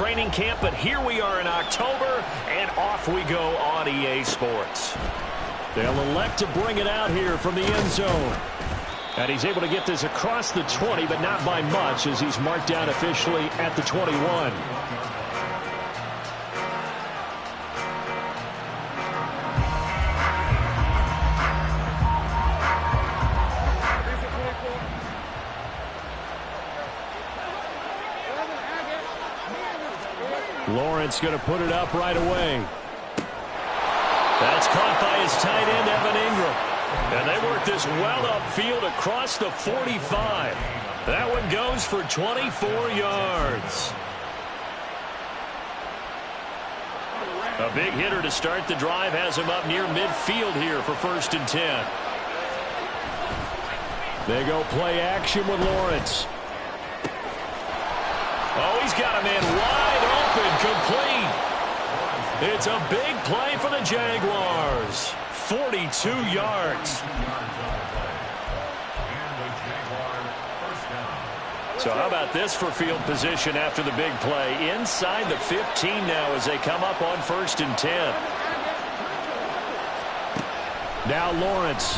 training camp, but here we are in October, and off we go on EA Sports. They'll elect to bring it out here from the end zone. And he's able to get this across the 20, but not by much, as he's marked down officially at the 21. Lawrence going to put it up right away. That's caught by his tight end, Evan Ingram. And they work this well upfield across the 45. That one goes for 24 yards. A big hitter to start the drive has him up near midfield here for 1st and 10. They go play action with Lawrence. Oh, he's got a man wide open, complete. It's a big play for the Jaguars. 42 yards. So how about this for field position after the big play? Inside the 15 now as they come up on 1st and 10. Now Lawrence.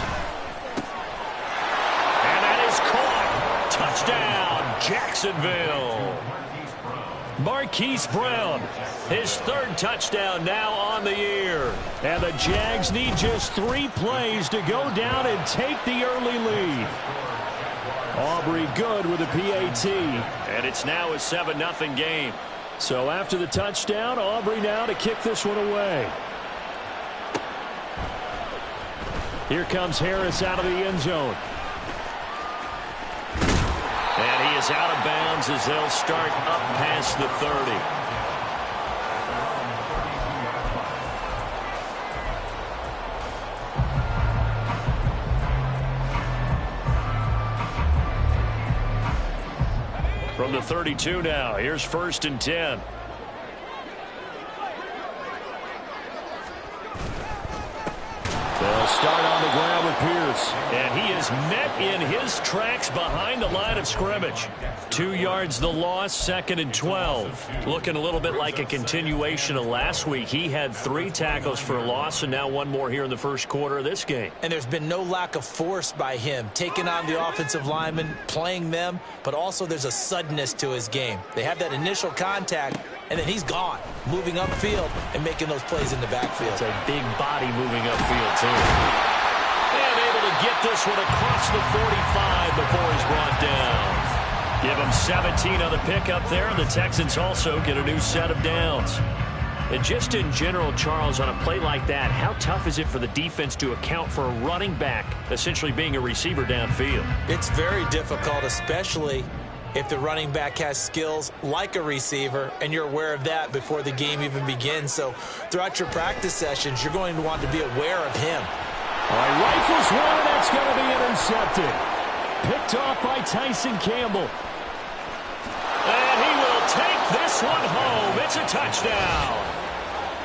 And that is caught. Touchdown, Jacksonville. Marquise Brown, his 3rd touchdown now on the year. And the Jags need just 3 plays to go down and take the early lead. Aubrey good with a PAT. And it's now a 7-0 game. So after the touchdown, Aubrey now to kick this one away. Here comes Harris out of the end zone. And he is out of bounds as they'll start up past the 30. From the 32 now, here's 1st and 10. They'll start on the ground with Pierce. And he is met in his tracks behind the line of scrimmage. 2 yards the loss, 2nd and 12. Looking a little bit like a continuation of last week. He had 3 tackles for a loss, and now 1 more here in the 1st quarter of this game. And there's been no lack of force by him, taking on the offensive linemen, playing them, but also there's a suddenness to his game. They have that initial contact, and then he's gone, moving upfield and making those plays in the backfield. It's a big body moving upfield, too. And able to get this one across the 45 before he's brought down. Give him 17 on the pickup there, and the Texans also get a new set of downs. And just in general, Charles, on a play like that, how tough is it for the defense to account for a running back essentially being a receiver downfield? It's very difficult, especially if the running back has skills like a receiver, and you're aware of that before the game even begins. So throughout your practice sessions, you're going to want to be aware of him. All right, rifles one, and that's going to be intercepted. Picked off by Tyson Campbell. And he will take this one home. It's a touchdown.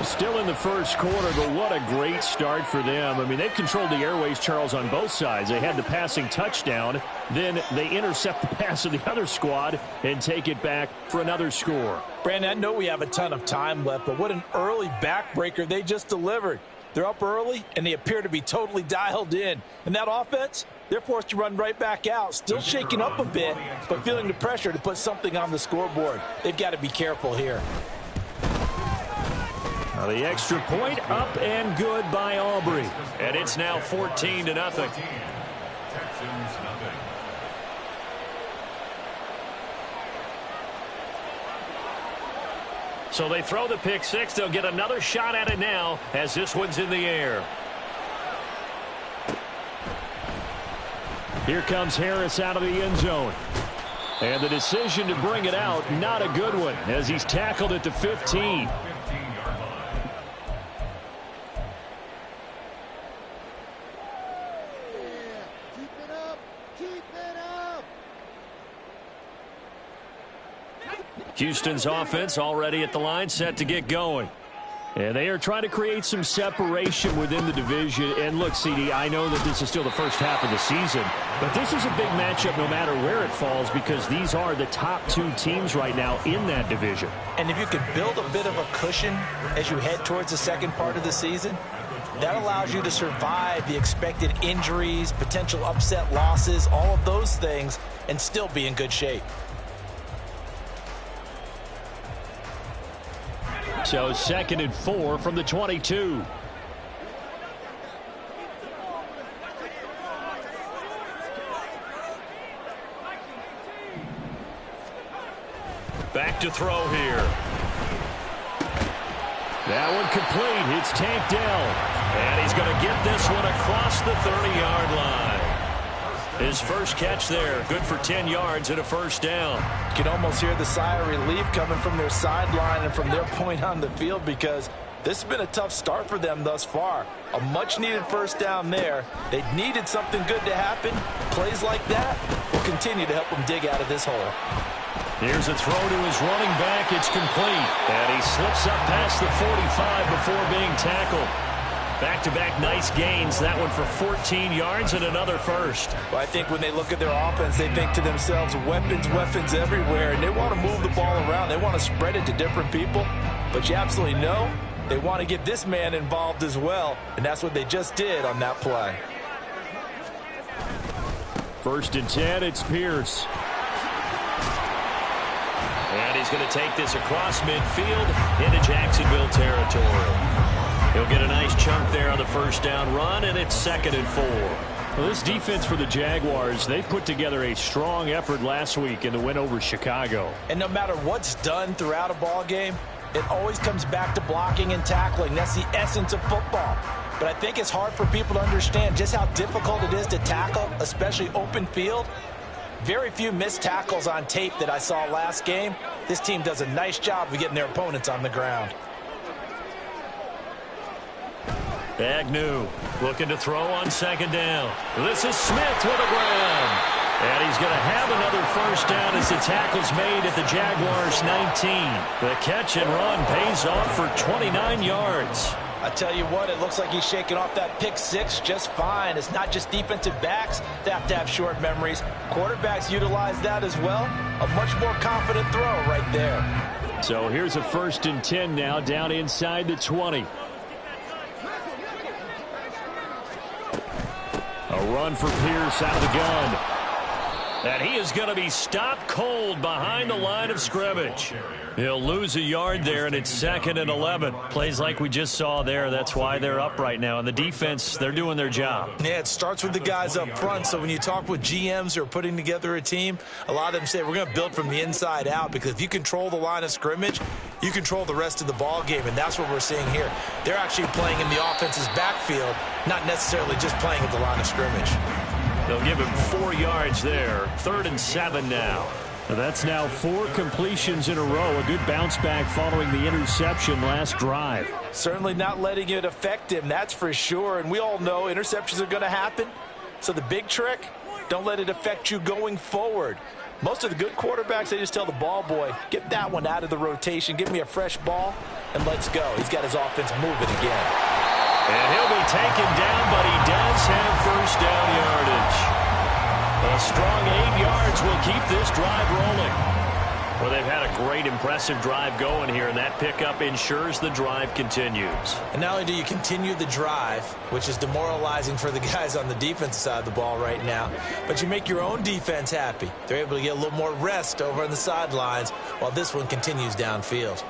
Still in the 1st quarter, but what a great start for them. I mean, they've controlled the airways, Charles, on both sides. They had the passing touchdown. Then they intercept the pass of the other squad and take it back for another score. Brandon, I know we have a ton of time left, but what an early backbreaker they just delivered. They're up early, and they appear to be totally dialed in. And that offense, they're forced to run right back out. Still shaking up a bit, but feeling the pressure to put something on the scoreboard. They've got to be careful here. Now the extra point up and good by Aubrey. And it's now 14-0. So they throw the pick 6. They'll get another shot at it now as this one's in the air. Here comes Harris out of the end zone. And the decision to bring it out, not a good one, as he's tackled at the 15. Houston's offense already at the line, set to get going. And they are trying to create some separation within the division. And look, CD, I know that this is still the first half of the season, but this is a big matchup no matter where it falls because these are the top two teams right now in that division. And if you can build a bit of a cushion as you head towards the second part of the season, that allows you to survive the expected injuries, potential upset losses, all of those things, and still be in good shape. So 2nd and 4 from the 22. Back to throw here. That one complete. It's tanked down. And he's going to get this one across the 30-yard line. His first catch there, good for 10 yards and a first down. You can almost hear the sigh of relief coming from their sideline and from their point on the field because this has been a tough start for them thus far. A much-needed first down there. They needed something good to happen. Plays like that will continue to help them dig out of this hole. Here's a throw to his running back. It's complete. And he slips up past the 45 before being tackled. Back-to-back nice gains. That one for 14 yards and another first. Well, I think when they look at their offense, they think to themselves, weapons, weapons everywhere. And they want to move the ball around. They want to spread it to different people. But you absolutely know they want to get this man involved as well. And that's what they just did on that play. 1st and 10, it's Pierce. And he's going to take this across midfield into Jacksonville territory. He'll get a nice chunk there on the first down run, and it's 2nd and 4. Well, this defense for the Jaguars, they put together a strong effort last week in the win over Chicago. And no matter what's done throughout a ball game, it always comes back to blocking and tackling. That's the essence of football. But I think it's hard for people to understand just how difficult it is to tackle, especially open field. Very few missed tackles on tape that I saw last game. This team does a nice job of getting their opponents on the ground. Agnew looking to throw on 2nd down. This is Smith with a grab. And he's going to have another first down as the tackle's made at the Jaguars' 19. The catch and run pays off for 29 yards. I tell you what, it looks like he's shaking off that pick six just fine. It's not just defensive backs that have to have short memories. Quarterbacks utilize that as well. A much more confident throw right there. So here's a 1st and 10 now down inside the 20. A run for Pierce out of the gun. And he is going to be stopped cold behind the line of scrimmage. He'll lose a yard there, and it's 2nd and 11. Plays like we just saw there. That's why they're up right now. And the defense, they're doing their job. Yeah, it starts with the guys up front. So when you talk with GMs who are putting together a team, a lot of them say we're going to build from the inside out because if you control the line of scrimmage, you control the rest of the ball game, and that's what we're seeing here. They're actually playing in the offense's backfield, not necessarily just playing at the line of scrimmage. They'll give him 4 yards there. 3rd and 7 now. That's now 4 completions in a row. A good bounce back following the interception last drive. Certainly not letting it affect him, that's for sure. And we all know interceptions are going to happen. So the big trick, don't let it affect you going forward. Most of the good quarterbacks, they just tell the ball boy, get that one out of the rotation, give me a fresh ball, and let's go. He's got his offense moving again. And he'll be taken down, but he does have first down yardage. A strong 8 yards will keep this drive rolling. Well, they've had a great, impressive drive going here, and that pickup ensures the drive continues. And not only do you continue the drive, which is demoralizing for the guys on the defensive side of the ball right now, but you make your own defense happy. They're able to get a little more rest over on the sidelines while this one continues downfield.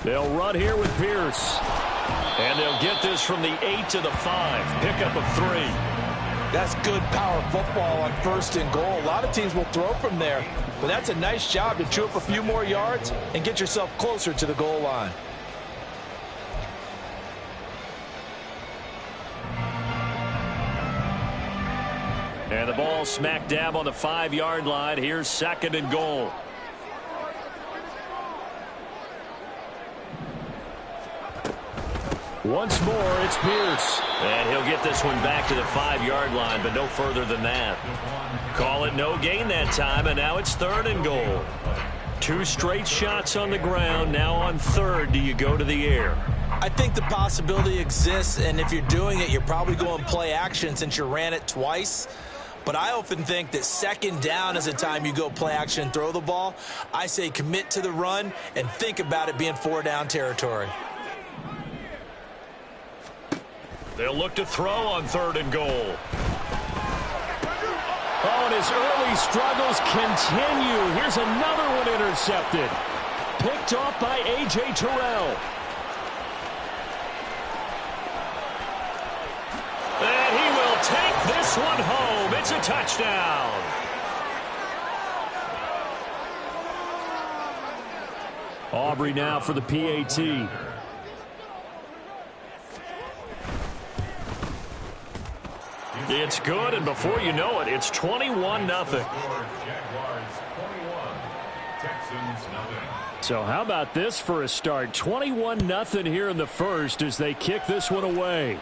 They'll run here with Pierce. And they'll get this from the 8 to the 5. Pickup of 3. That's good power football on 1st and goal. A lot of teams will throw from there, but that's a nice job to chew up a few more yards and get yourself closer to the goal line. And the ball smack dab on the 5-yard line. Here's 2nd and goal. Once more, it's Pierce. And he'll get this one back to the 5-yard line, but no further than that. Call it no gain that time, and now it's 3rd and goal. 2 straight shots on the ground. Now on third, do you go to the air? I think the possibility exists, and if you're doing it, you're probably going play action since you ran it twice. But I often think that second down is the time you go play action and throw the ball. I say commit to the run and think about it being 4-down territory. They'll look to throw on 3rd and goal. Oh, and his early struggles continue. Here's another one intercepted. Picked off by A.J. Terrell. And he will take this one home. It's a touchdown. Aubrey now for the PAT. It's good, and before you know it, it's 21-0. So how about this for a start? 21-0 here in the first as they kick this one away.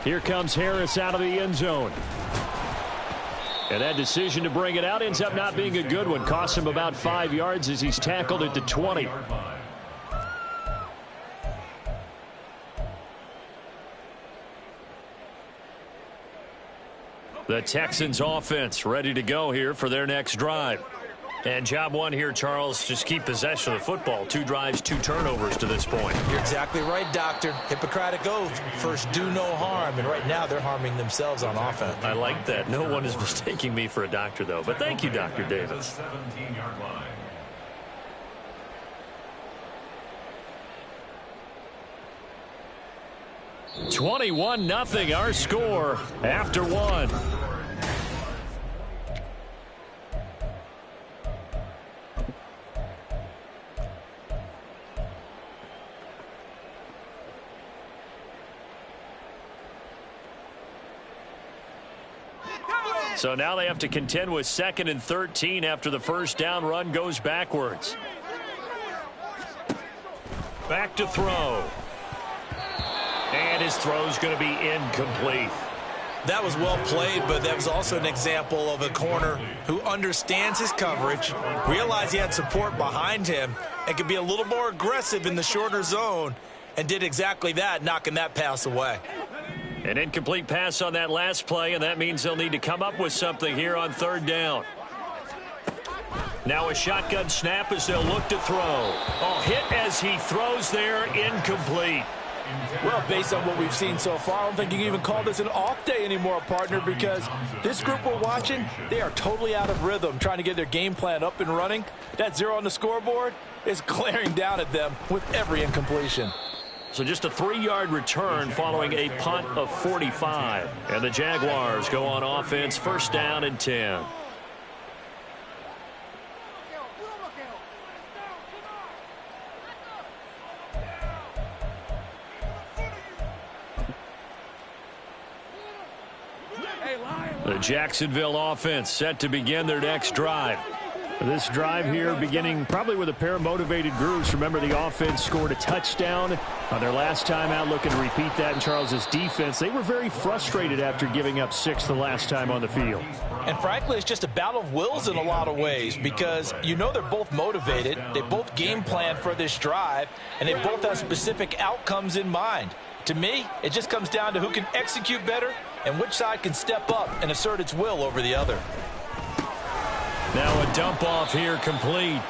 Here comes Harris out of the end zone. And that decision to bring it out ends up not being a good one. Costs him about 5 yards as he's tackled at the 20. The Texans offense ready to go here for their next drive. And job one here, Charles, just keep possession of the football. 2 drives, 2 turnovers to this point. You're exactly right, Doctor. Hippocratic oath. First, do no harm. And right now, they're harming themselves on offense. I like that. No one is mistaking me for a doctor, though. But thank you, Dr. Davis. 17-yard line. $21-0 our score after 1. So now they have to contend with 2nd and 13 after the first down run goes backwards. Back to throw. And his throw's going to be incomplete. That was well played, but that was also an example of a corner who understands his coverage, realized he had support behind him, and could be a little more aggressive in the shorter zone, and did exactly that, knocking that pass away. An incomplete pass on that last play, and that means they'll need to come up with something here on 3rd down. Now a shotgun snap as they'll look to throw. Oh, hit as he throws there, incomplete. Well, based on what we've seen so far, I don't think you can even call this an off day anymore, partner, because this group we're watching, they are totally out of rhythm, trying to get their game plan up and running. That 0 on the scoreboard is glaring down at them with every incompletion. So just a 3-yard return following a punt of 45. And the Jaguars go on offense, 1st down and 10. The Jacksonville offense set to begin their next drive. This drive here beginning probably with a pair of motivated groups. Remember, the offense scored a touchdown on their last time out, looking to repeat that in Charles's defense. They were very frustrated after giving up 6 the last time on the field. And frankly, it's just a battle of wills in a lot of ways, because you know they're both motivated, they both game plan for this drive, and they both have specific outcomes in mind. To me, it just comes down to who can execute better and which side can step up and assert its will over the other. Now a dump off here complete.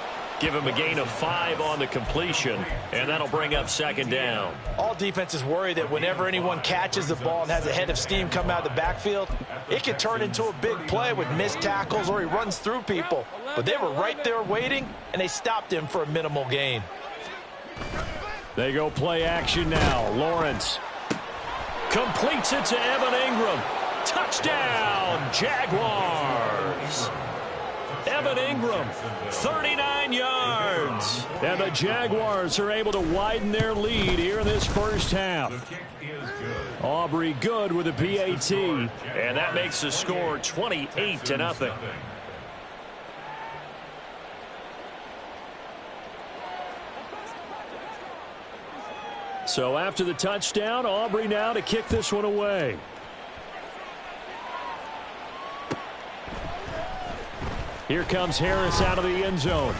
Give him a gain of 5 on the completion, and that'll bring up 2nd down. All defenses worry that whenever anyone catches the ball and has a head of steam come out of the backfield, it can turn into a big play with missed tackles or he runs through people. But they were right there waiting, and they stopped him for a minimal gain. They go play action now. Lawrence completes it to Evan Ingram. Touchdown, Jaguars. Evan Ingram, 39 yards. And the Jaguars are able to widen their lead here in this first half. Aubrey good with a PAT. And that makes the score 28-0. So after the touchdown, Aubrey now to kick this one away. Here comes Harris out of the end zone.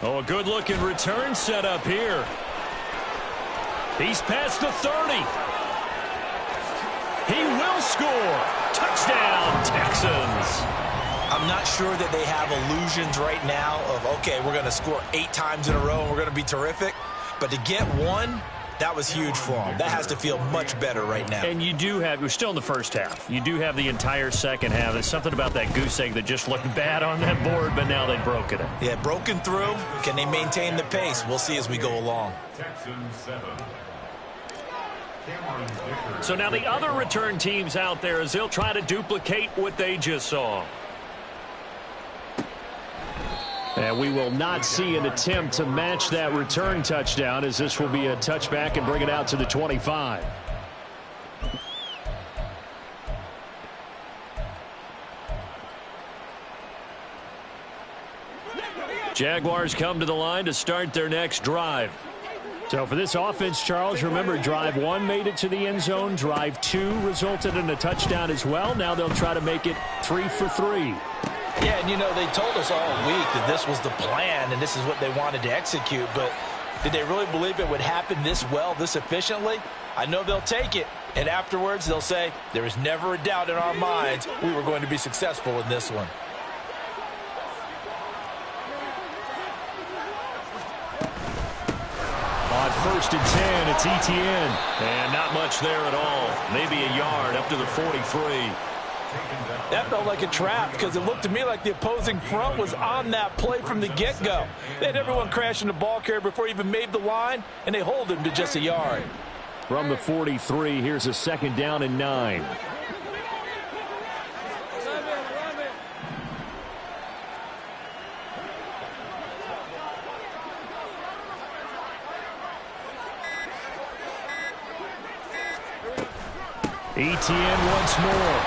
Oh, a good-looking return set up here. He's past the 30. He will score. Touchdown, Texans. I'm not sure that they have illusions right now of, okay, we're going to score 8 times in a row and we're going to be terrific. But to get one, that was huge for them. That has to feel much better right now. And you do have, we're still in the first half. You do have the entire second half. There's something about that goose egg that just looked bad on that board, but now they've broken it. Yeah, broken through. Can they maintain the pace? We'll see as we go along. So now the other return teams out there as they'll try to duplicate what they just saw. And we will not see an attempt to match that return touchdown, as this will be a touchback and bring it out to the 25. Jaguars come to the line to start their next drive. So for this offense, Charles, remember, drive 1 made it to the end zone. Drive 2 resulted in a touchdown as well. Now they'll try to make it 3 for 3. Yeah, and you know, they told us all week that this was the plan and this is what they wanted to execute, but did they really believe it would happen this well, this efficiently? I know they'll take it, and afterwards they'll say, there is never a doubt in our minds we were going to be successful in this one. On 1st and 10, it's Etienne. And not much there at all. Maybe a yard up to the 43. That felt like a trap because it looked to me like the opposing front was on that play from the get-go. They had everyone crashing the ball carrier before he even made the line, and they hold him to just a yard. From the 43, here's a 2nd down and 9. Etienne once more.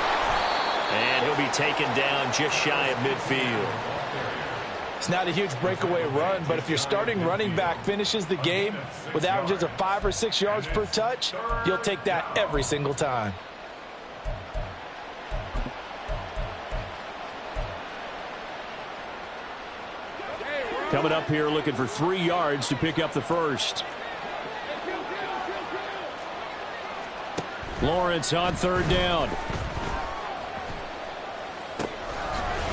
And he'll be taken down just shy of midfield. It's not a huge breakaway run, but if your starting running back finishes the game with averages of 5 or 6 yards per touch, you'll take that every single time. Coming up here looking for 3 yards to pick up the first. Lawrence on 3rd down.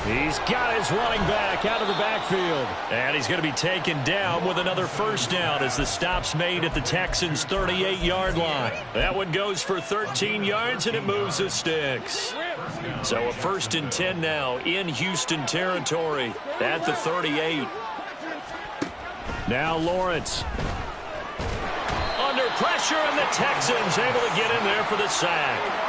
He's got his running back out of the backfield. And he's going to be taken down with another 1st down as the stop's made at the Texans' 38-yard line. That one goes for 13 yards, and it moves the sticks. So a 1st and 10 now in Houston territory at the 38. Now Lawrence. Under pressure, and the Texans able to get in there for the sack.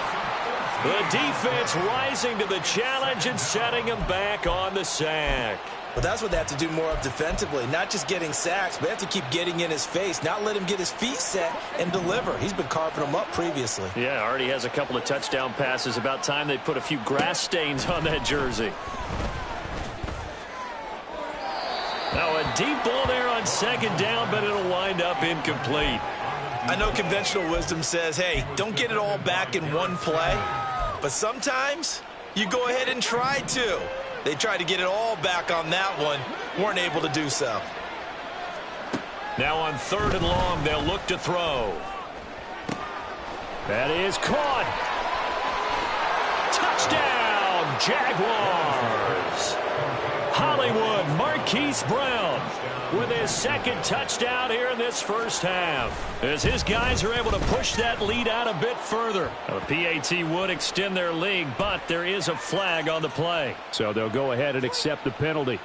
The defense rising to the challenge and setting him back on the sack. But that's what they have to do more of defensively, not just getting sacks, but they have to keep getting in his face, not let him get his feet set and deliver. He's been carving them up previously. Yeah, already has a couple of touchdown passes. About time they put a few grass stains on that jersey. Now a deep ball there on 2nd down, but it'll wind up incomplete. I know conventional wisdom says, hey, don't get it all back in one play. But sometimes you go ahead and try to. They tried to get it all back on that one. Weren't able to do so. Now on 3rd and long, they'll look to throw. That is caught. Touchdown, Jaguars. Hollywood Marquise Brown with his 2nd touchdown here in this first half, as his guys are able to push that lead out a bit further. The PAT would extend their lead, but there is a flag on the play. So they'll go ahead and accept the penalty.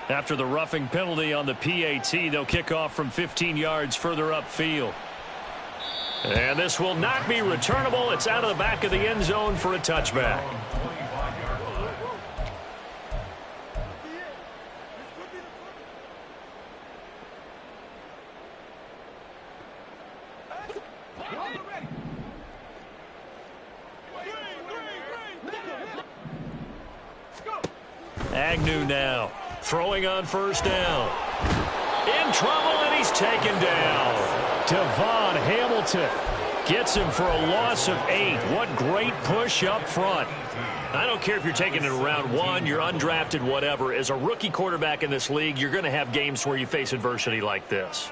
After the roughing penalty on the PAT, they'll kick off from 15 yards further upfield. And this will not be returnable. It's out of the back of the end zone for a touchback. Agnew now throwing on 1st down. In trouble, and he's taken down. Devon Hamilton Gets him for a loss of 8. What great push up front. I don't care if you're taking it in round 1, you're undrafted, whatever. As a rookie quarterback in this league, you're going to have games where you face adversity like this.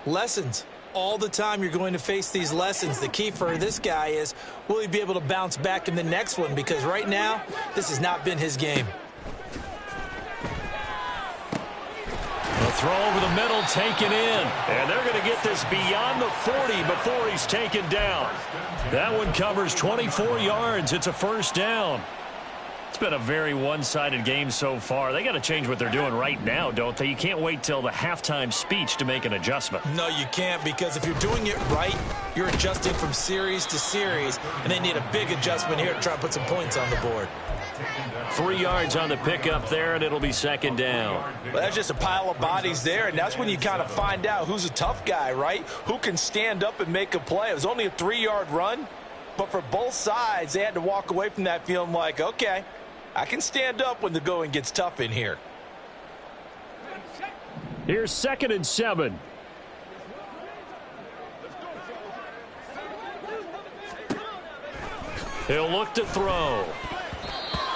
Lessons. All the time you're going to face these lessons. The key for this guy is, will he be able to bounce back in the next one? Because right now, this has not been his game. The throw over the middle, taken in. And they're going to get this beyond the 40 before he's taken down. That one covers 24 yards. It's a first down. It's been a very one-sided game so far. They got to change what they're doing right now, don't they? You can't wait till the halftime speech to make an adjustment. No, you can't, because if you're doing it right, you're adjusting from series to series, and they need a big adjustment here to try and put some points on the board. 3 yards on the pickup there, and it'll be second down. Well, that's just a pile of bodies there, and that's when you kind of find out who's a tough guy, right? Who can stand up and make a play. It was only a 3-yard run, but for both sides, they had to walk away from that feeling like, okay, I can stand up when the going gets tough in here. Here's 2nd and 7. He'll look to throw.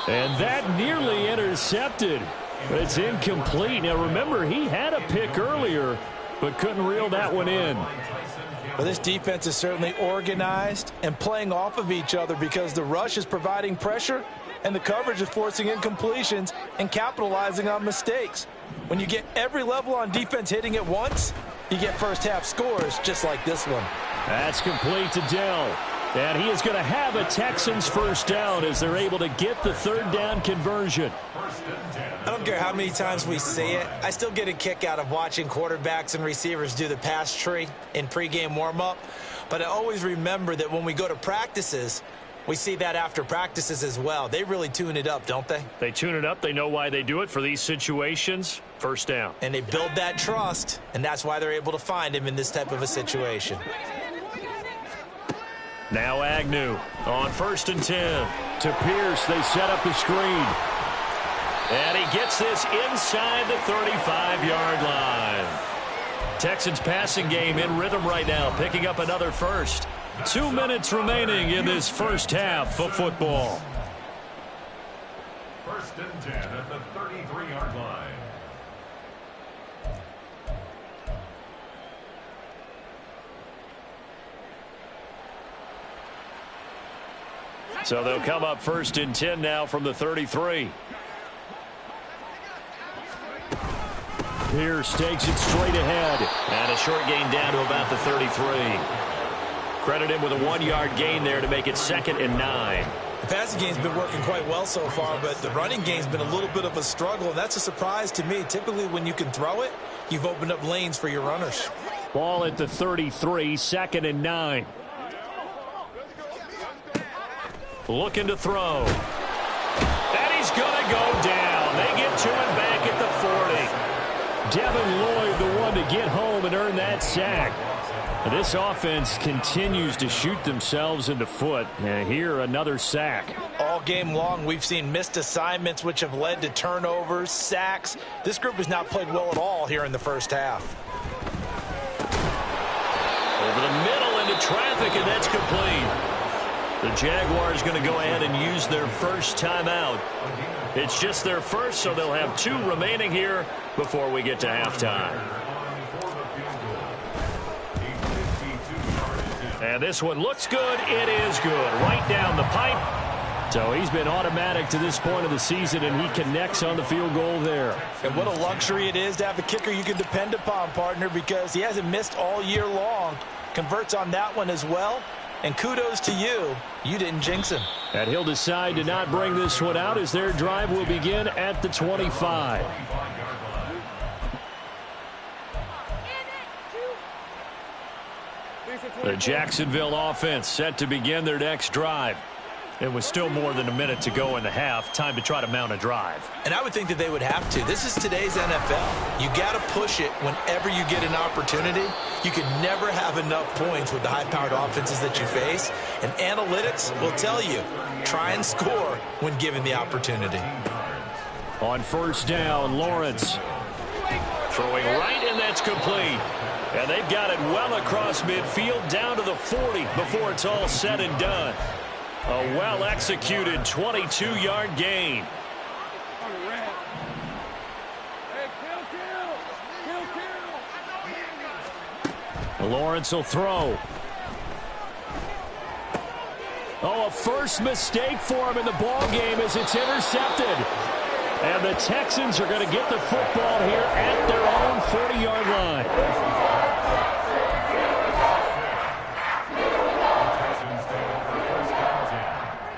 And that nearly intercepted. But it's incomplete. Now, remember, he had a pick earlier, but couldn't reel that one in. Well, this defense is certainly organized and playing off of each other because the rush is providing pressure and the coverage is forcing incompletions and capitalizing on mistakes. When you get every level on defense hitting at once, you get first-half scores just like this one. That's complete to Dell. And he is going to have a Texans first down as they're able to get the third down conversion. I don't care how many times we see it. I still get a kick out of watching quarterbacks and receivers do the pass tree in pregame warm-up. But I always remember that when we go to practices, we see that after practices as well. They really tune it up, don't they? They tune it up. They know why they do it for these situations. First down. And they build that trust, and that's why they're able to find him in this type of a situation. Now Agnew on 1st and 10. To Pierce, they set up the screen. And he gets this inside the 35-yard line. Texans passing game in rhythm right now, picking up another first. 2 minutes remaining in this first half of football. 1st and 10 at the 33-yard line. So they'll come up 1st and 10 now from the 33. Pierce takes it straight ahead. And a short gain down to about the 33. Credit him with a 1-yard gain there to make it 2nd and 9. The passing game's been working quite well so far, but the running game's been a little bit of a struggle, and that's a surprise to me. Typically, when you can throw it, you've opened up lanes for your runners. Ball at the 33, 2nd and 9. Looking to throw. And he's going to go down. They get to him back at the 40. Devin Lloyd, the one to get home and earn that sack. This offense continues to shoot themselves in the foot. And here, another sack. All game long, we've seen missed assignments, which have led to turnovers, sacks. This group has not played well at all here in the first half. Over the middle into traffic, and that's complete. The Jaguars going to go ahead and use their first timeout. It's just their first, so they'll have 2 remaining here before we get to halftime. And this one looks good. It is good. Right down the pipe. So he's been automatic to this point of the season, and he connects on the field goal there. And what a luxury it is to have a kicker you can depend upon, partner, because he hasn't missed all year long. Converts on that one as well. And kudos to you. You didn't jinx him. And he'll decide to not bring this one out as their drive will begin at the 25. The Jacksonville offense set to begin their next drive. It was still more than a minute to go in the half. Time to try to mount a drive. And I would think that they would have to. This is today's NFL. You got to push it whenever you get an opportunity. You can never have enough points with the high-powered offenses that you face. And analytics will tell you, try and score when given the opportunity. On 1st down, Lawrence. Throwing right, and that's complete. And they've got it well across midfield down to the 40 before it's all said and done. A well-executed 22-yard gain. Lawrence will throw. Oh, a first mistake for him in the ball game as it's intercepted. And the Texans are going to get the football here at their own 40-yard line. Texans take over first down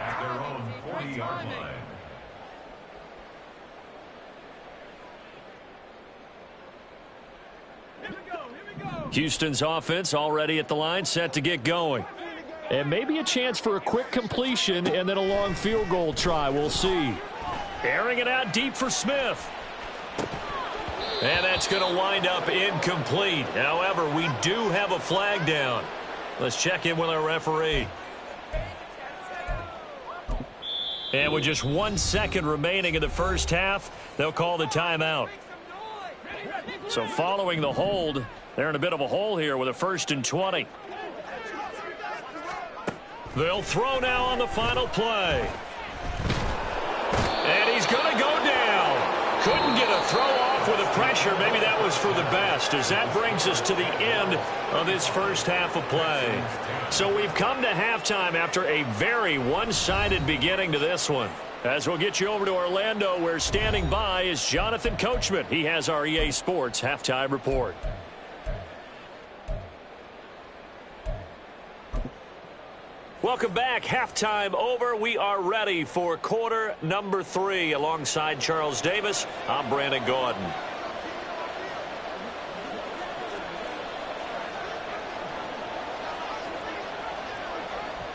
at their own 40-yard line. Houston's offense already at the line, set to get going. And maybe a chance for a quick completion and then a long field goal try. We'll see. Airing it out deep for Smith. And that's going to wind up incomplete. However, we do have a flag down. Let's check in with our referee. And with just 1 second remaining in the first half, they'll call the timeout. So following the hold, they're in a bit of a hole here with a 1st and 20. They'll throw now on the final play. And he's going to go down. Couldn't get a throw off with the pressure. Maybe that was for the best, as that brings us to the end of this first half of play. So we've come to halftime after a very one-sided beginning to this one. As we'll get you over to Orlando, where standing by is Jonathan Coachman. He has our EA Sports halftime report. Welcome back. Halftime over. We are ready for quarter number 3. Alongside Charles Davis, I'm Brandon Gordon.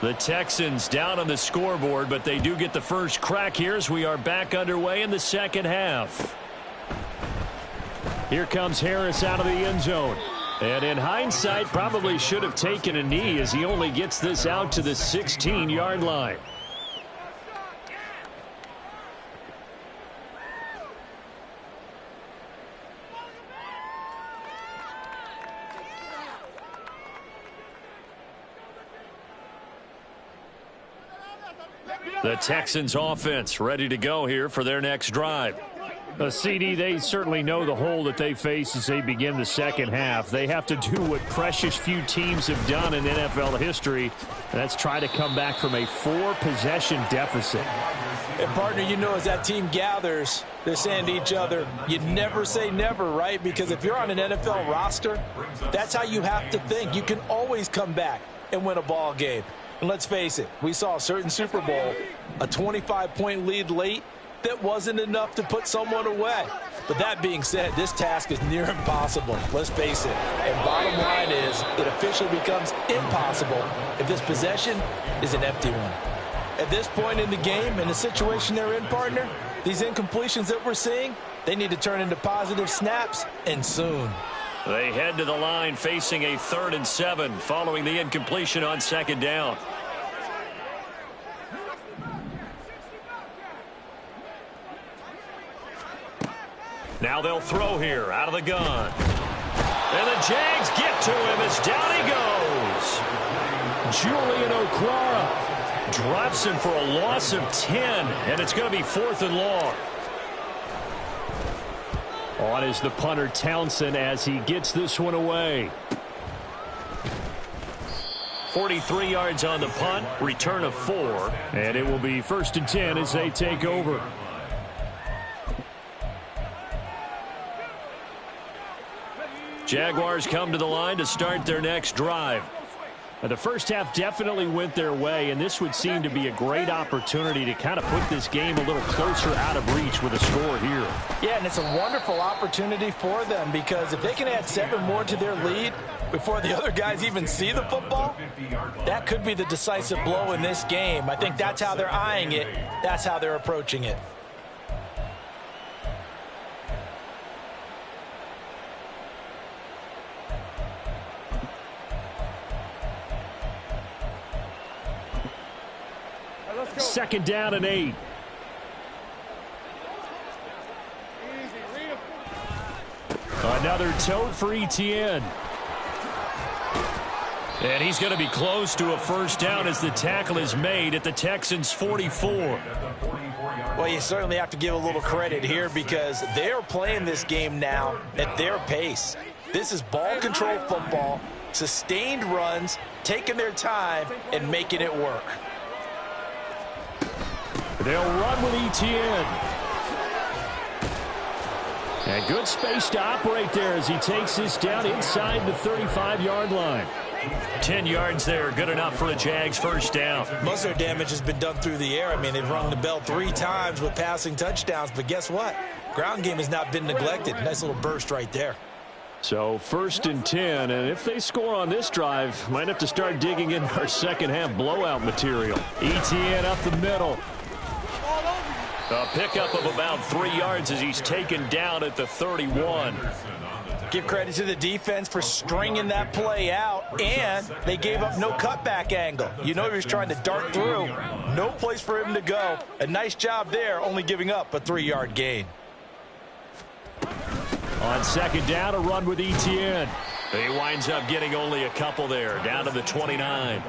The Texans down on the scoreboard, but they do get the first crack here as we are back underway in the second half. Here comes Harris out of the end zone. And in hindsight, probably should have taken a knee as he only gets this out to the 16-yard line. The Texans offense ready to go here for their next drive. CD, they certainly know the hole that they face as they begin the second half. They have to do what precious few teams have done in NFL history, and that's try to come back from a 4-possession deficit. And, partner, you know, as that team gathers, they're saying to each other, you never say never, right? Because if you're on an NFL roster, that's how you have to think. You can always come back and win a ball game. And let's face it, we saw a certain Super Bowl, a 25-point lead late, that wasn't enough to put someone away. But that being said, this task is near impossible. Let's face it. And bottom line is, it officially becomes impossible if this possession is an empty one. At this point in the game, in the situation they're in, partner, these incompletions that we're seeing, they need to turn into positive snaps, and soon. They head to the line facing a 3rd and 7 following the incompletion on 2nd down. Now they'll throw here out of the gun. And the Jags get to him as down he goes. Julian Okwara Drops him for a loss of 10, and it's going to be 4th and long. On is the punter Townsend as he gets this one away. 43 yards on the punt, return of 4. And it will be 1st and 10 as they take over. Jaguars come to the line to start their next drive. The first half definitely went their way, and this would seem to be a great opportunity to kind of put this game a little closer out of reach with a score here. Yeah, and it's a wonderful opportunity for them, because if they can add 7 more to their lead before the other guys even see the football, that could be the decisive blow in this game. I think that's how they're eyeing it. That's how they're approaching it. Second down and 8. Another tote for Etienne. And he's going to be close to a first down as the tackle is made at the Texans' 44. Well, you certainly have to give a little credit here because they're playing this game now at their pace. This is ball control football, sustained runs, taking their time, and making it work. They'll run with Etienne. And good space to operate there as he takes this down inside the 35-yard line. 10 yards there, good enough for a Jags first down. Most of their damage has been done through the air. I mean, they've rung the bell 3 times with passing touchdowns, but guess what? Ground game has not been neglected. Nice little burst right there. So 1st and 10, and if they score on this drive, might have to start digging in our second-half blowout material. Etienne up the middle. A pickup of about 3 yards as he's taken down at the 31. Give credit to the defense for stringing that play out, and they gave up no cutback angle. You know he was trying to dart through. No place for him to go. A nice job there, only giving up a 3-yard gain. On second down, a run with Etienne. He winds up getting only a couple there, down to the 29.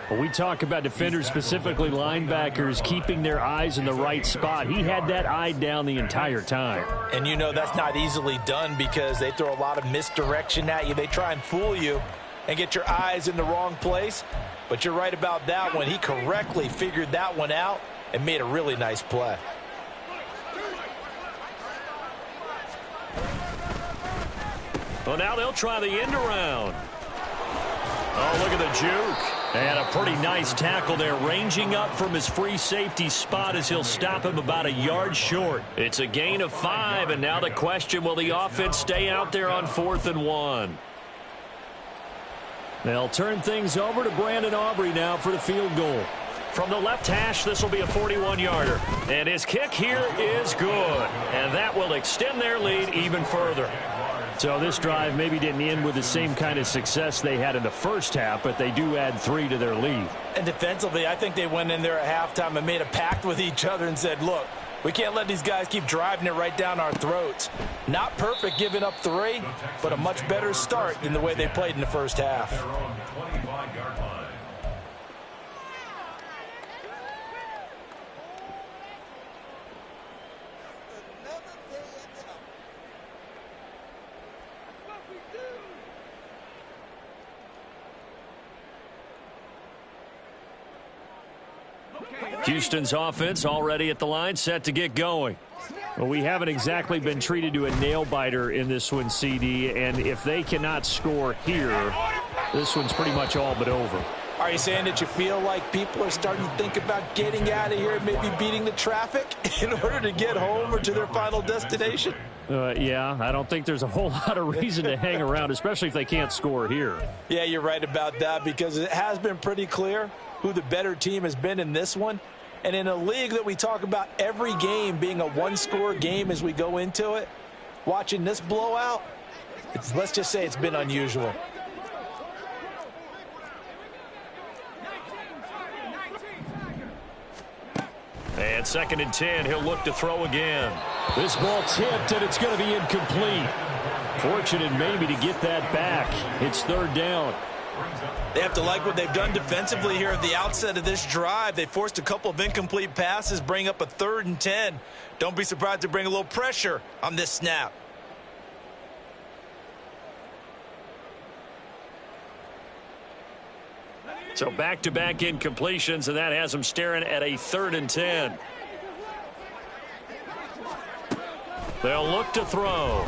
When we talk about defenders, specifically linebackers, keeping their eyes in the right spot, he had that eye down the entire time. And you know that's not easily done because they throw a lot of misdirection at you. They try and fool you and get your eyes in the wrong place. But you're right about that one. He correctly figured that one out and made a really nice play. Well, now they'll try the end around. Oh, look at the juke. And a pretty nice tackle there, ranging up from his free safety spot as he'll stop him about a yard short. It's a gain of 5, and now the question, will the offense stay out there on 4th and 1? They'll turn things over to Brandon Aubrey now for the field goal. From the left hash, this will be a 41-yarder. And his kick here is good. And that will extend their lead even further. So this drive maybe didn't end with the same kind of success they had in the first half, but they do add 3 to their lead. And defensively, I think they went in there at halftime and made a pact with each other and said, look, we can't let these guys keep driving it right down our throats. Not perfect giving up 3, but a much better start than the way they played in the first half. Houston's offense already at the line, set to get going. Well, we haven't exactly been treated to a nail-biter in this one, CD, and if they cannot score here, this one's pretty much all but over. Are you saying that you feel like people are starting to think about getting out of here and maybe beating the traffic in order to get home or to their final destination? Yeah, I don't think there's a whole lot of reason to hang around, especially if they can't score here. Yeah, you're right about that because it has been pretty clear who the better team has been in this one. And in a league that we talk about every game being a one-score game as we go into it, watching this blowout, let's just say it's been unusual. And 2nd and 10, he'll look to throw again. This ball tipped, and it's going to be incomplete. Fortunate maybe to get that back. It's 3rd down. They have to like what they've done defensively here at the outset of this drive. They forced a couple of incomplete passes, bring up a 3rd and 10. Don't be surprised to bring a little pressure on this snap. So back-to-back incompletions, and that has them staring at a 3rd and 10. They'll look to throw.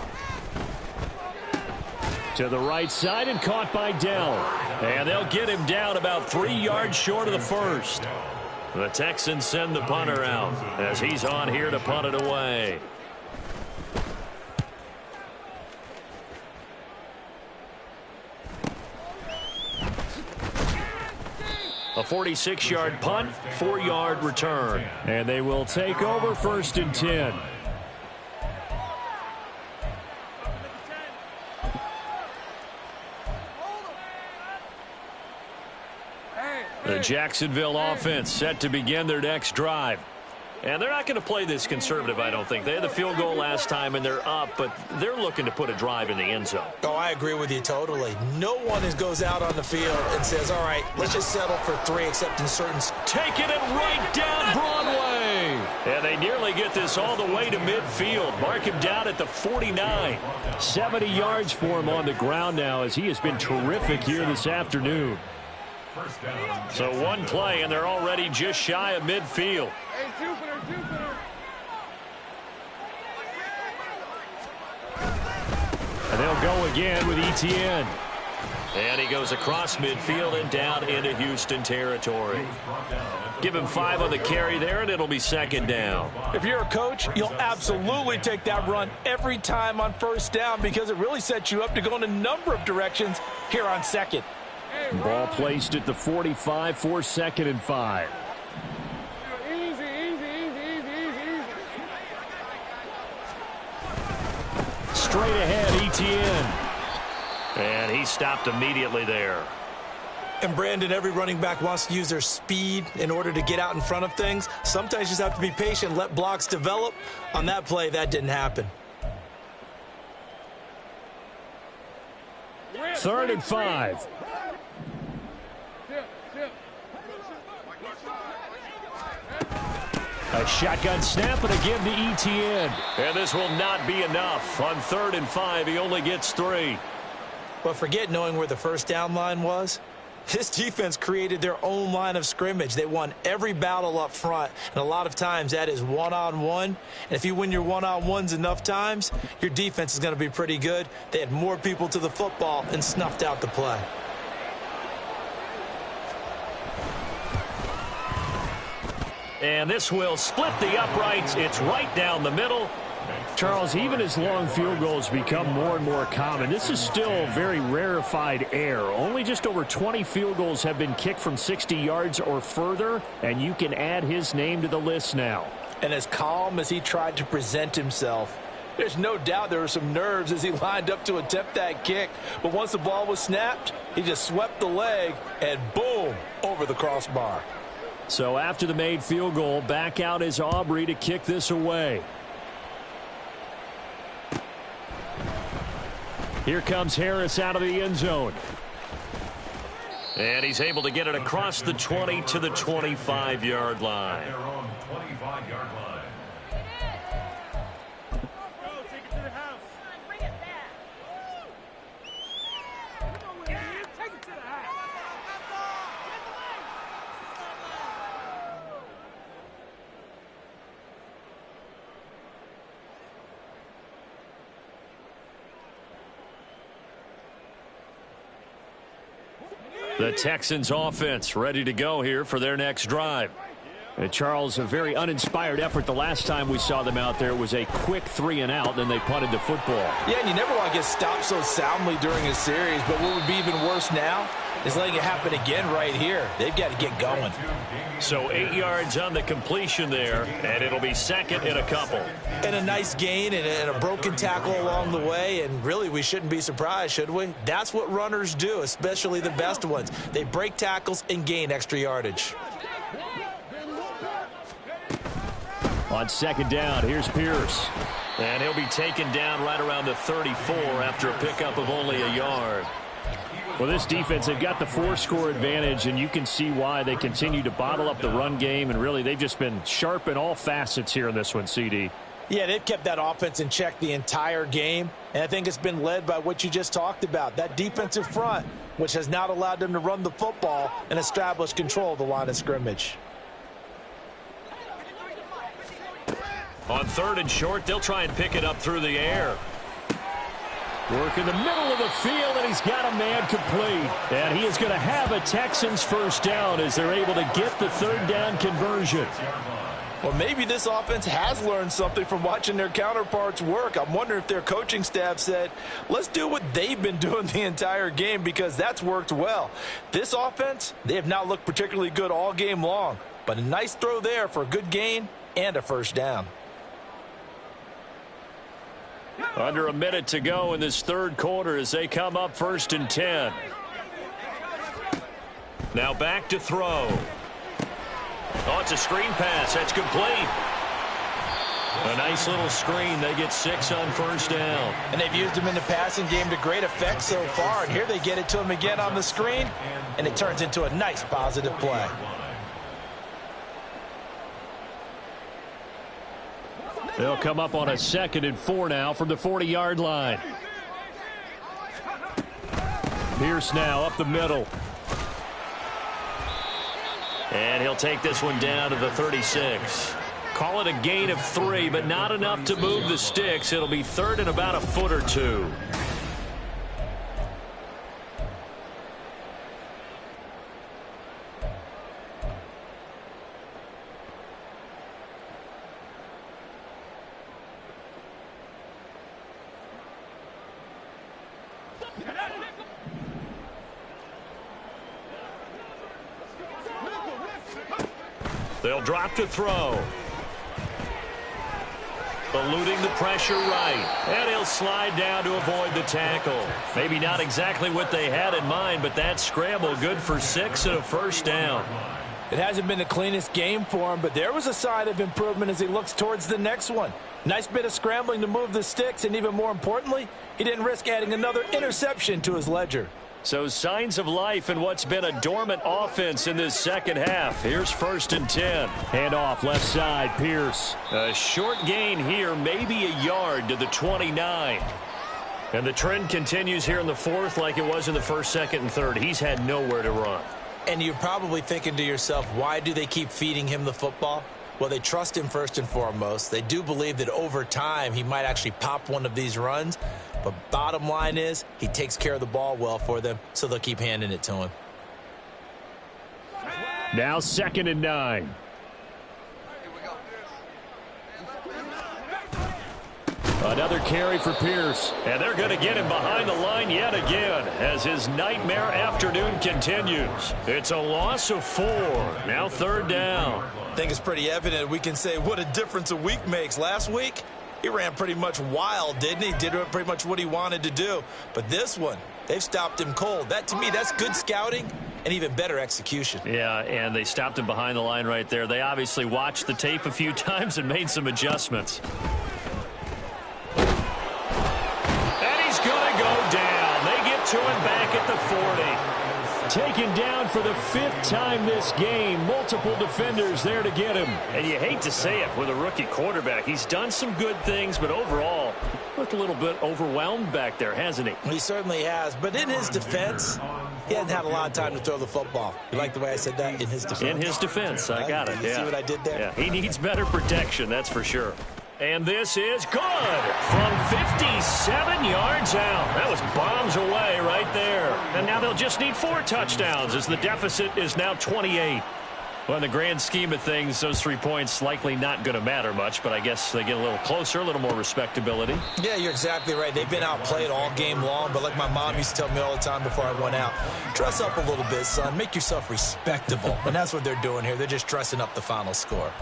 To the right side and caught by Dell. And they'll get him down about 3 yards short of the first. The Texans send the punter out as he's on here to punt it away. A 46-yard punt, 4-yard return. And they will take over 1st and 10. The Jacksonville offense set to begin their next drive. And they're not going to play this conservative, I don't think. They had the field goal last time, and they're up, but they're looking to put a drive in the end zone. Oh, I agree with you totally. No one goes out on the field and says, all right, let's just settle for 3, except in certain... Taking it right down Broadway. And they nearly get this all the way to midfield. Mark him down at the 49. 70 yards for him on the ground now, as he has been terrific here this afternoon. So one play, and they're already just shy of midfield. And they'll go again with Etienne. And he goes across midfield and down into Houston territory. Give him 5 on the carry there, and it'll be second down. If you're a coach, you'll absolutely take that run every time on first down because it really sets you up to go in a number of directions here on second. Ball placed at the 45 for 2nd and 5. Straight ahead, Etienne. And he stopped immediately there. And Brandon, every running back wants to use their speed in order to get out in front of things. Sometimes you just have to be patient, let blocks develop. On that play, that didn't happen. 3rd and 5. A shotgun snap and again to Etienne. And this will not be enough. On 3rd and 5, he only gets 3. But forget knowing where the first down line was. This defense created their own line of scrimmage. They won every battle up front, and a lot of times that is one-on-one. And if you win your one-on-ones enough times, your defense is going to be pretty good. They had more people to the football and snuffed out the play. And this will split the uprights. It's right down the middle. Charles, even as long field goals become more and more common, this is still very rarefied air. Only just over 20 field goals have been kicked from 60 yards or further, and you can add his name to the list now. And as calm as he tried to present himself, there's no doubt there were some nerves as he lined up to attempt that kick. But once the ball was snapped, he just swept the leg and boom, over the crossbar. So after the made field goal, back out is Aubrey to kick this away. Here comes Harris out of the end zone. And he's able to get it across the 20 to the 25-yard line. Their own 25-yard line. The Texans offense ready to go here for their next drive. And Charles, a very uninspired effort the last time we saw them out there. It was a quick 3 and out, then they punted the football. Yeah, and you never want to get stopped so soundly during a series, but what would be even worse now is letting it happen again right here. They've got to get going. So 8 yards on the completion there, and it'll be second in a couple. And a nice gain and a broken tackle along the way, and really we shouldn't be surprised, should we? That's what runners do, especially the best ones. They break tackles and gain extra yardage. On second down, here's Pierce. And he'll be taken down right around the 34 after a pickup of only a yard. Well, this defense, they've got the 4-score advantage, and you can see why they continue to bottle up the run game, and really they've just been sharp in all facets here in this one, CD. Yeah, they've kept that offense in check the entire game, and I think it's been led by what you just talked about, that defensive front, which has not allowed them to run the football and establish control of the line of scrimmage. On 3rd and short, they'll try and pick it up through the air. Work in the middle of the field, and he's got a man complete. And he is going to have a Texans first down as they're able to get the 3rd down conversion. Well, maybe this offense has learned something from watching their counterparts work. I'm wondering if their coaching staff said, let's do what they've been doing the entire game because that's worked well. This offense, they have not looked particularly good all game long, but a nice throw there for a good gain and a first down. Under a minute to go in this 3rd quarter as they come up 1st and 10. Now back to throw. Oh, it's a screen pass. That's complete. A nice little screen. They get 6 on first down. And they've used him in the passing game to great effect so far. And here they get it to him again on the screen, and it turns into a nice positive play. They'll come up on a 2nd and 4 now from the 40-yard line. Pierce now up the middle. And he'll take this one down to the 36. Call it a gain of 3, but not enough to move the sticks. It'll be 3rd and about a foot or 2. They'll drop to throw. Eluding the pressure right. And he'll slide down to avoid the tackle. Maybe not exactly what they had in mind, but that scramble good for 6 and a first down. It hasn't been the cleanest game for him, but there was a sign of improvement as he looks towards the next one. Nice bit of scrambling to move the sticks, and even more importantly, he didn't risk adding another interception to his ledger. So signs of life in what's been a dormant offense in this second half. Here's 1st and 10. Handoff left side, Pierce. A short gain here, maybe a yard to the 29. And the trend continues here in the 4th like it was in the 1st, 2nd, and 3rd. He's had nowhere to run. And you're probably thinking to yourself, why do they keep feeding him the football? Well, they trust him first and foremost. They do believe that over time he might actually pop one of these runs. But bottom line is he takes care of the ball well for them, so they'll keep handing it to him. Now 2nd and 9. Another carry for Pierce. And they're going to get him behind the line yet again as his nightmare afternoon continues. It's a loss of 4. Now 3rd down. I think it's pretty evident we can say what a difference a week makes. Last week, he ran pretty much wild, didn't he? Did pretty much what he wanted to do. But this one, they've stopped him cold. That, to me, that's good scouting and even better execution. Yeah, and they stopped him behind the line right there. They obviously watched the tape a few times and made some adjustments. And he's going to go down. They get to him back at the 40. Taken down for the 5th time this game. Multiple defenders there to get him. And you hate to say it with a rookie quarterback. He's done some good things, but overall, looked a little bit overwhelmed back there, hasn't he? He certainly has. But in his defense, he hasn't had a lot of time to throw the football. You like the way I said that? In his defense. In his defense. I got it. You see what I did there? Yeah, he needs better protection, that's for sure. And this is good from 57 yards out. That was bombs away right there. And now they'll just need 4 touchdowns as the deficit is now 28. Well, in the grand scheme of things, those 3 points likely not going to matter much, but I guess they get a little closer, a little more respectability. Yeah, you're exactly right. They've been outplayed all game long, but like my mom used to tell me all the time before I went out, dress up a little bit, son. Make yourself respectable. And that's what they're doing here. They're just dressing up the final score.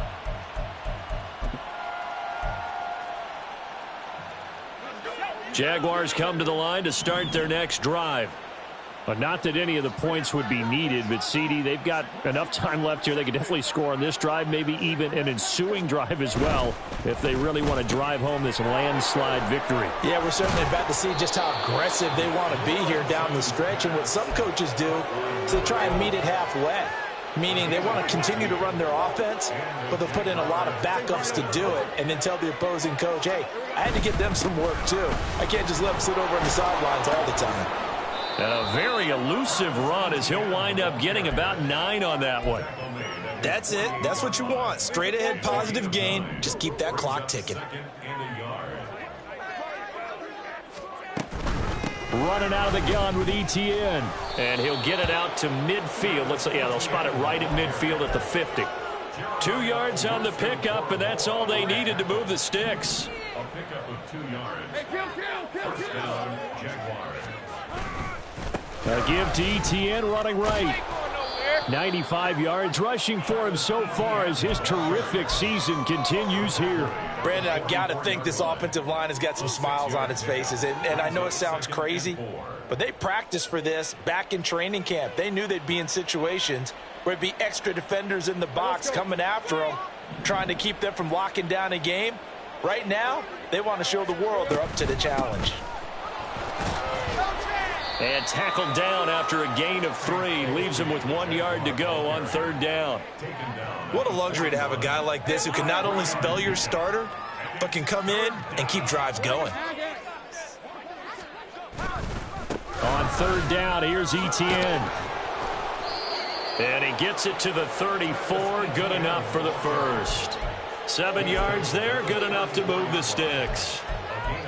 Jaguars come to the line to start their next drive. But not that any of the points would be needed, but CD, they've got enough time left here. They could definitely score on this drive, maybe even an ensuing drive as well, if they really want to drive home this landslide victory. Yeah, we're certainly about to see just how aggressive they want to be here down the stretch. And what some coaches do is they try and meet it halfway, meaning they want to continue to run their offense, but they'll put in a lot of backups to do it and then tell the opposing coach, hey, I had to get them some work too. I can't just let them sit over on the sidelines all the time. And a very elusive run as he'll wind up getting about 9 on that one. That's it. That's what you want. Straight ahead positive gain. Just keep that clock ticking. Running out of the gun with ETN. And he'll get it out to midfield. Yeah, they'll spot it right at midfield at the 50. 2 yards on the pickup, and that's all they needed to move the sticks. A pickup of 2 yards. First down, Jaguars. A give to ETN running right. 95 yards rushing for him so far as his terrific season continues here. Brandon, I've got to think this offensive line has got some smiles on its faces. And I know it sounds crazy, but they practiced for this back in training camp. They knew they'd be in situations where there'd be extra defenders in the box coming after them, trying to keep them from locking down a game. Right now, they want to show the world they're up to the challenge. And tackled down after a gain of 3. Leaves him with 1 yard to go on 3rd down. What a luxury to have a guy like this who can not only spell your starter, but can come in and keep drives going. On 3rd down, here's Etienne. And he gets it to the 34. Good enough for the first. 7 yards there. Good enough to move the sticks.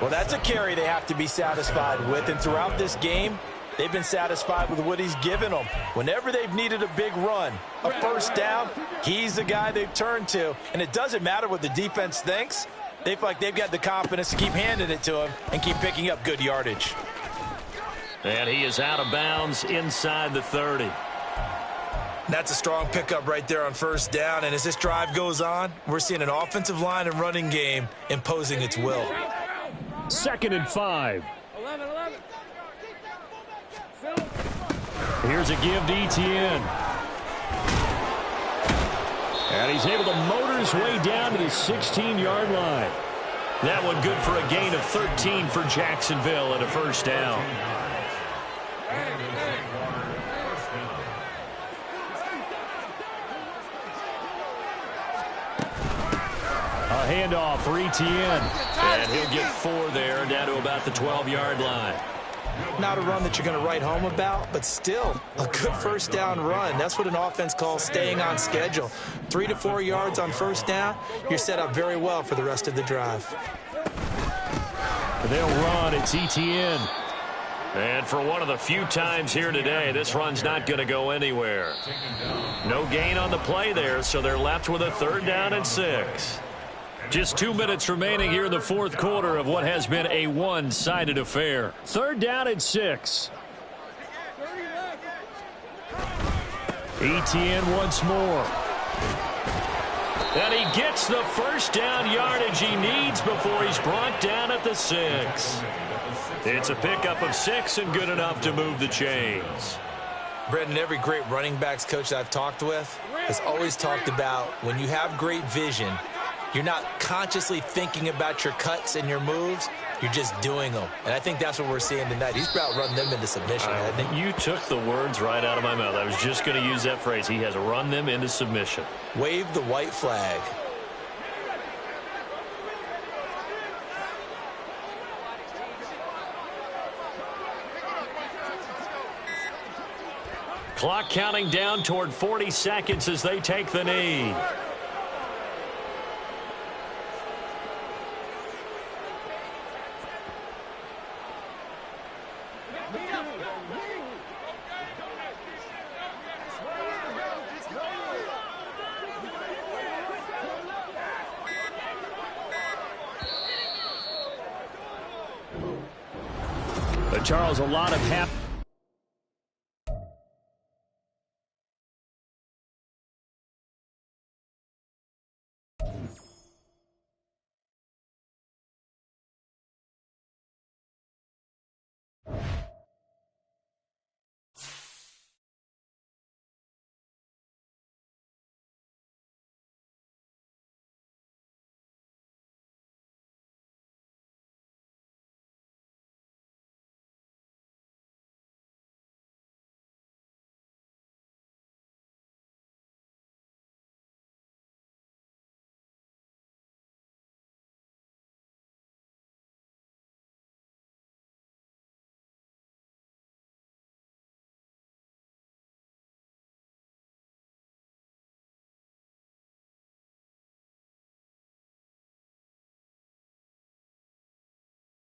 Well, that's a carry they have to be satisfied with. And throughout this game, they've been satisfied with what he's given them. Whenever they've needed a big run, a first down, he's the guy they've turned to. And it doesn't matter what the defense thinks. They feel like they've got the confidence to keep handing it to him and keep picking up good yardage. And he is out of bounds inside the 30. That's a strong pickup right there on first down. And as this drive goes on, we're seeing an offensive line and running game imposing its will. 2nd and 5. Here's a give to Etienne. And he's able to motor his way down to the 16-yard line. That one good for a gain of 13 for Jacksonville and a first down. A handoff for Etienne. And he'll get 4 there, down to about the 12-yard line. Not a run that you're going to write home about, but still a good first down run. That's what an offense calls staying on schedule. 3 to 4 yards on first down, you're set up very well for the rest of the drive. They'll run. It's Etienne. And for one of the few times here today, this run's not going to go anywhere. No gain on the play there, so they're left with a 3rd down and 6. Just 2 minutes remaining here in the 4th quarter of what has been a one-sided affair. 3rd down and 6. Etienne once more. And he gets the first down yardage he needs before he's brought down at the 6. It's a pickup of 6 and good enough to move the chains. Brendan, every great running backs coach I've talked with has always talked about when you have great vision, you're not consciously thinking about your cuts and your moves. You're just doing them. And I think that's what we're seeing tonight. He's about running them into submission. You took the words right out of my mouth. I was just going to use that phrase. He has run them into submission. Wave the white flag. Clock counting down toward 40 seconds as they take the knee. Charles, a lot of